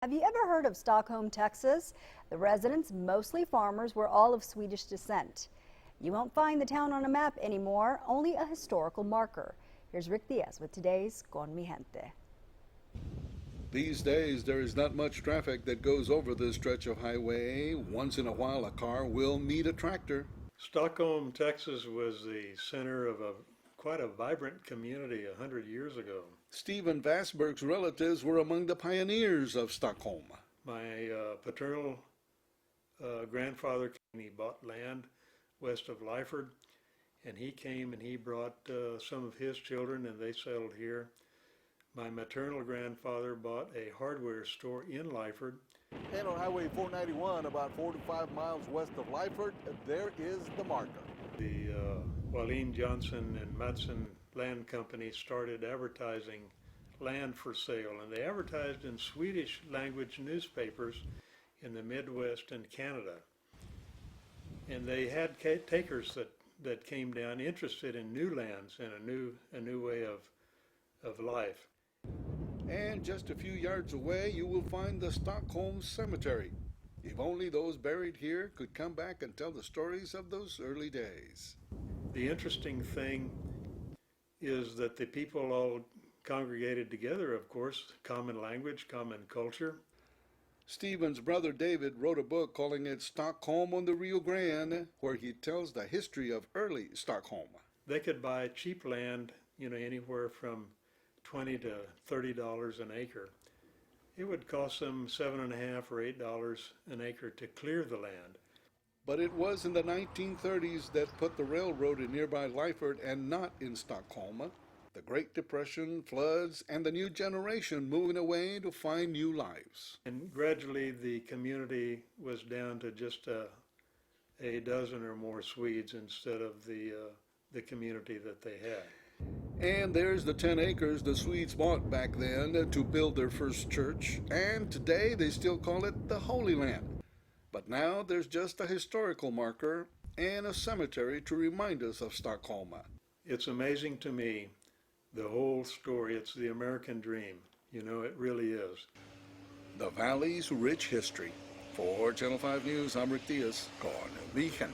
Have you ever heard of Stockholm, Texas? The residents, mostly farmers, were all of Swedish descent. You won't find the town on a map anymore, only a historical marker. Here's Rick Diaz with today's Con Mi Gente. These days, there is not much traffic that goes over this stretch of highway. Once in a while, a car will meet a tractor. Stockholm, Texas was the center of quite a vibrant community 100 years ago. Stephen Vassberg's relatives were among the pioneers of Stockholm. My paternal grandfather, he bought land west of Lyford, and he came and he brought some of his children and they settled here. My maternal grandfather bought a hardware store in Lyford. And on Highway 491, about 4 to 5 miles west of Lyford, there is the marker. The Wallin Johnson and Matson Land Company started advertising land for sale, and they advertised in Swedish language newspapers in the Midwest and Canada. And they had takers that came down interested in new lands and a new way of life. And just a few yards away, you will find the Stockholm Cemetery. If only those buried here could come back and tell the stories of those early days. The interesting thing is that the people all congregated together, of course, common language, common culture. Stephen's brother David wrote a book calling it Stockholm on the Rio Grande, where he tells the history of early Stockholm. They could buy cheap land, anywhere from $20 to $30 an acre. It would cost them $7.50 or $8 an acre to clear the land. But it was in the 1930s that put the railroad in nearby Lyford and not in Stockholm. The Great Depression, floods, and the new generation moving away to find new lives. And gradually the community was down to just a dozen or more Swedes instead of the community that they had. And there's the 10 acres the Swedes bought back then to build their first church, and today they still call it the Holy Land. But now there's just a historical marker and a cemetery to remind us of Stockholm. It's amazing to me, the whole story. It's the American dream. It really is. The Valley's rich history. For Channel 5 News, I'm Rick Diaz. Con Mi Gente.